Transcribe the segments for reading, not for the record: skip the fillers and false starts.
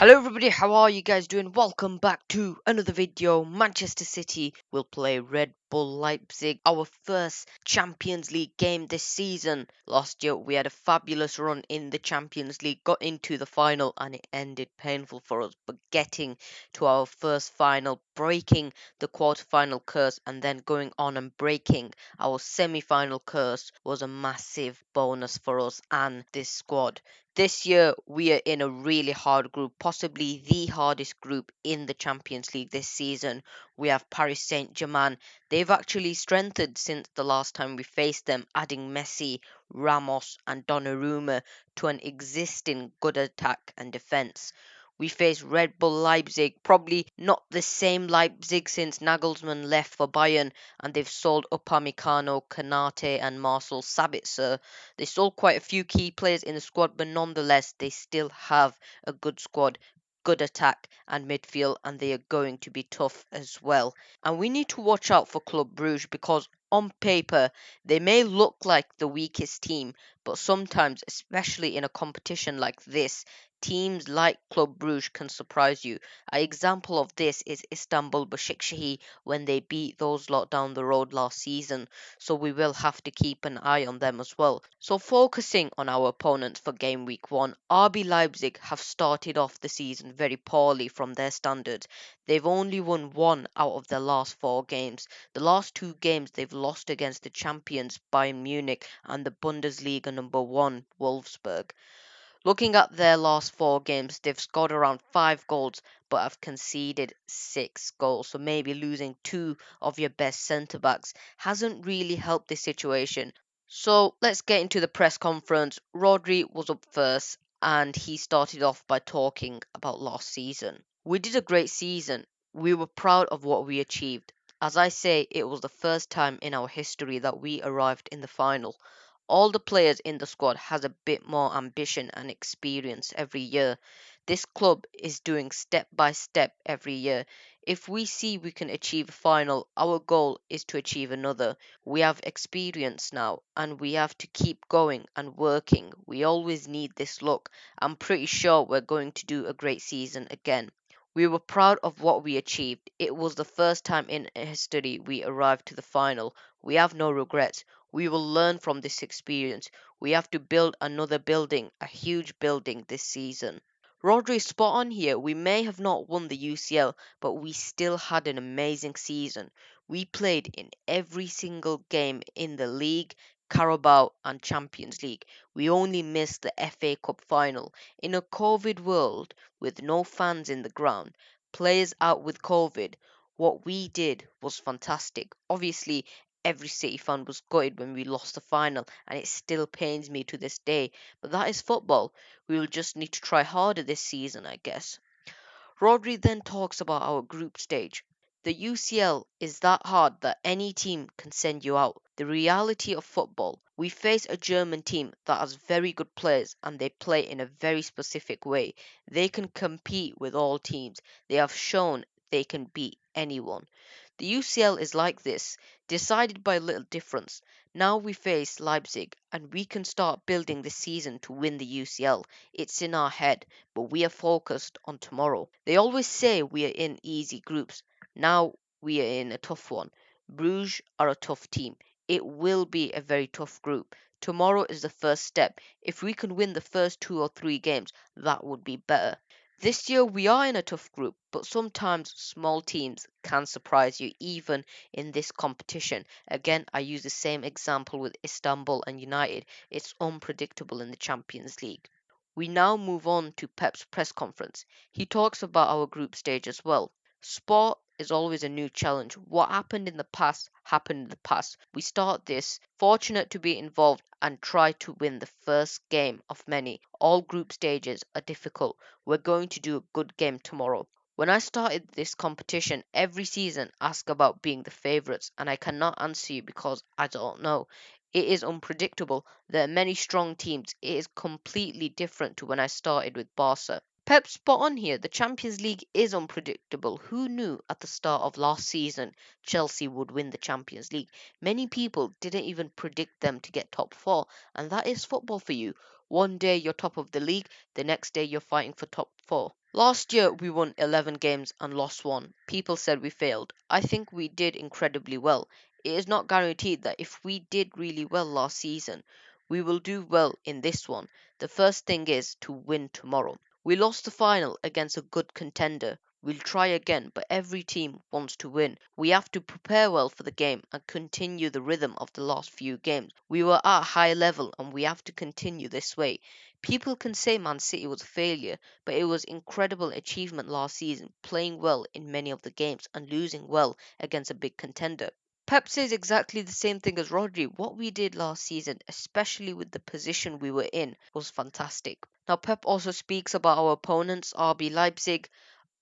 Hello everybody, how are you guys doing? Welcome back to another video. Manchester City will play Red Bull Leipzig, our first Champions League game this season. Last year we had a fabulous run in the Champions League, got into the final and it ended painful for us. But getting to our first final, breaking the quarter-final curse and then going on and breaking our semi-final curse was a massive bonus for us and this squad. This year, we are in a really hard group, possibly the hardest group in the Champions League this season. We have Paris Saint-Germain. They've actually strengthened since the last time we faced them, adding Messi, Ramos, and Donnarumma to an existing good attack and defense. We face Red Bull Leipzig, probably not the same Leipzig since Nagelsmann left for Bayern and they've sold Upamecano, Kanate, and Marcel Sabitzer. They sold quite a few key players in the squad, but nonetheless, they still have a good squad, good attack and midfield, and they are going to be tough as well. And we need to watch out for Club Brugge because on paper, they may look like the weakest team, but sometimes, especially in a competition like this, teams like Club Brugge can surprise you. An example of this is Istanbul Başakşehir when they beat those lot down the road last season, so we will have to keep an eye on them as well. So focusing on our opponents for game week 1, RB Leipzig have started off the season very poorly from their standards. They've only won 1 out of their last 4 games. The last 2 games they've lost against the champions Bayern Munich and the Bundesliga number 1 Wolfsburg. Looking at their last 4 games, they've scored around 5 goals but have conceded 6 goals. So maybe losing 2 of your best centre backs hasn't really helped this situation. So let's get into the press conference. Rodri was up first and he started off by talking about last season. We did a great season. We were proud of what we achieved. As I say, it was the first time in our history that we arrived in the final. All the players in the squad has a bit more ambition and experience every year. This club is doing step by step every year. If we see we can achieve a final, our goal is to achieve another. We have experience now and we have to keep going and working. We always need this luck. I'm pretty sure we're going to do a great season again. We were proud of what we achieved. It was the first time in history we arrived to the final. We have no regrets. We will learn from this experience. We have to build another building, a huge building this season. Rodri is spot on here. We may have not won the UCL, but we still had an amazing season. We played in every single game in the league, Carabao, and Champions League. We only missed the FA Cup final. In a COVID world with no fans in the ground, players out with COVID, what we did was fantastic. Obviously, every City fan was gutted when we lost the final, and it still pains me to this day. But that is football. We will just need to try harder this season, I guess. Rodri then talks about our group stage. The UCL is that hard that any team can send you out. The reality of football, we face a German team that has very good players and they play in a very specific way. They can compete with all teams. They have shown they can beat anyone. The UCL is like this, decided by a little difference. Now we face Leipzig and we can start building this season to win the UCL. It's in our head, but we are focused on tomorrow. They always say we are in easy groups. Now we are in a tough one. Bruges are a tough team. It will be a very tough group. Tomorrow is the first step. If we can win the first 2 or 3 games, that would be better. This year we are in a tough group, but sometimes small teams can surprise you even in this competition. Again, I use the same example with Istanbul and United. It's unpredictable in the Champions League. We now move on to Pep's press conference. He talks about our group stage as well. Sport is always a new challenge. What happened in the past happened in the past. We start this fortunate to be involved and try to win the first game of many. All group stages are difficult. We're going to do a good game tomorrow. When I started this competition, every season ask about being the favourites, and I cannot answer you because I don't know. It is unpredictable. There are many strong teams. It is completely different to when I started with Barca. Pep's spot on here. The Champions League is unpredictable. Who knew at the start of last season Chelsea would win the Champions League? Many people didn't even predict them to get top 4, and that is football for you. One day you're top of the league, the next day you're fighting for top 4. Last year we won 11 games and lost one. People said we failed. I think we did incredibly well. It is not guaranteed that if we did really well last season, we will do well in this one. The first thing is to win tomorrow. We lost the final against a good contender. We'll try again, but every team wants to win. We have to prepare well for the game and continue the rhythm of the last few games. We were at a high level and we have to continue this way. People can say Man City was a failure, but it was incredible achievement last season, playing well in many of the games and losing well against a big contender. Pep says exactly the same thing as Rodri. What we did last season, especially with the position we were in, was fantastic. Now Pep also speaks about our opponents, RB Leipzig.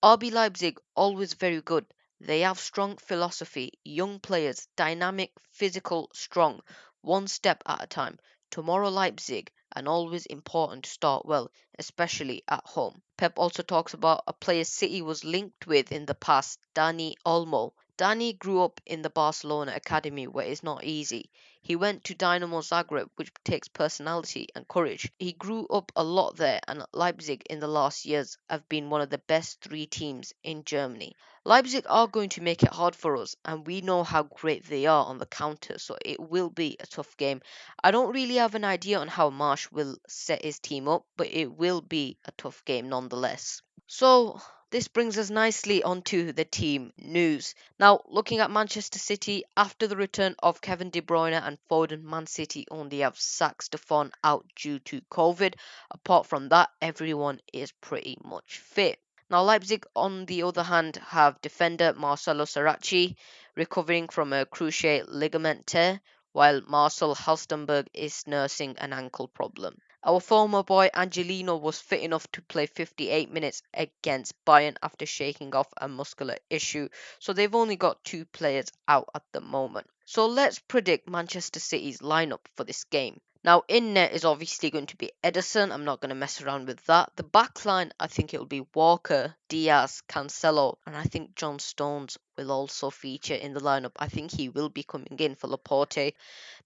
RB Leipzig always very good. They have strong philosophy, young players, dynamic, physical, strong, one step at a time. Tomorrow Leipzig, and always important to start well, especially at home. Pep also talks about a player City was linked with in the past, Dani Olmo. Dani grew up in the Barcelona academy where it's not easy. He went to Dynamo Zagreb, which takes personality and courage. He grew up a lot there, and Leipzig in the last years have been one of the best three teams in Germany. Leipzig are going to make it hard for us, and we know how great they are on the counter, so it will be a tough game. I don't really have an idea on how Marsh will set his team up, but it will be a tough game nonetheless. So, this brings us nicely onto the team news. Now, looking at Manchester City, after the return of Kevin De Bruyne and Foden, Man City only have Steffen out due to COVID. Apart from that, everyone is pretty much fit. Now, Leipzig, on the other hand, have defender Marcelo Saracchi recovering from a cruciate ligament tear, while Marcel Halstenberg is nursing an ankle problem. Our former boy Angelino was fit enough to play 58 minutes against Bayern after shaking off a muscular issue, so they've only got two players out at the moment. So let's predict Manchester City's lineup for this game. Now, in net is obviously going to be Ederson. I'm not going to mess around with that. The back line, I think it'll be Walker, Diaz, Cancelo, and I think John Stones will also feature in the lineup. I think he will be coming in for Laporte.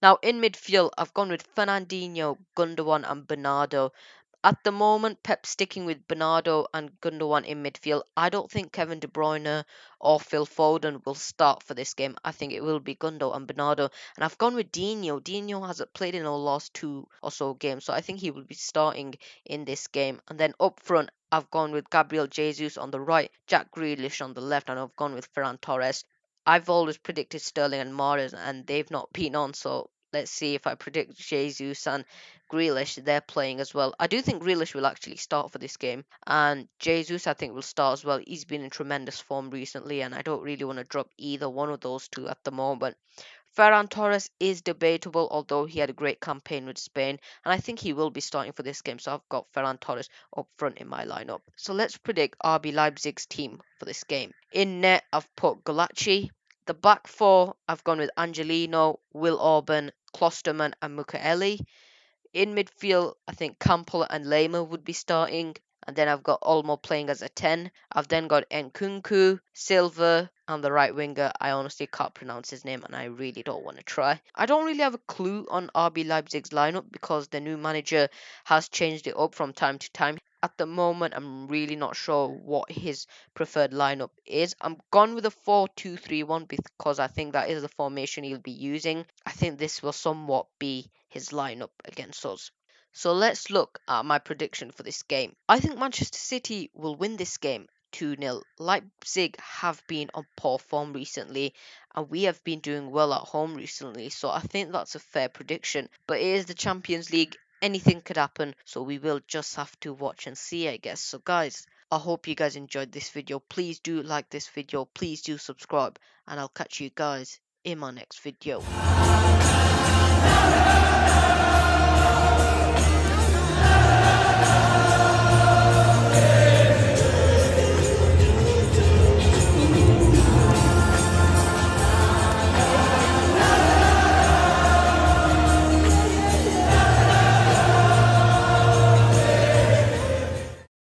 Now, in midfield, I've gone with Fernandinho, Gundogan, and Bernardo. At the moment, Pep's sticking with Bernardo and Gundogan in midfield. I don't think Kevin De Bruyne or Phil Foden will start for this game. I think it will be Gundo and Bernardo. And I've gone with Dino. Dino hasn't played in our last two or so games, so I think he will be starting in this game. And then up front, I've gone with Gabriel Jesus on the right, Jack Grealish on the left, and I've gone with Ferran Torres. I've always predicted Sterling and Mahrez, and they've not been on, so let's see if I predict Jesus and Grealish. They're playing as well. I do think Grealish will actually start for this game, and Jesus I think will start as well. He's been in tremendous form recently, and I don't really want to drop either one of those two at the moment. Ferran Torres is debatable, although he had a great campaign with Spain, and I think he will be starting for this game, so I've got Ferran Torres up front in my lineup. So let's predict RB Leipzig's team for this game. In net, I've put Gulacsi. The back four, I've gone with Angelino, Will Orban, Klosterman, and Mukaeli. In midfield, I think Campbell and Lema would be starting. And then I've got Olmo playing as a 10. I've then got Nkunku, Silva, and the right winger. I honestly can't pronounce his name and I really don't want to try. I don't really have a clue on RB Leipzig's lineup because the new manager has changed it up from time to time. At the moment, I'm really not sure what his preferred lineup is. I'm gone with a 4-2-3-1 because I think that is the formation he'll be using. I think this will somewhat be his lineup against us. So let's look at my prediction for this game. I think Manchester City will win this game 2-0. Leipzig have been on poor form recently and we have been doing well at home recently, so I think that's a fair prediction. But it is the Champions League, anything could happen, so we will just have to watch and see, I guess. So guys, I hope you guys enjoyed this video. Please do like this video, please do subscribe, and I'll catch you guys in my next video.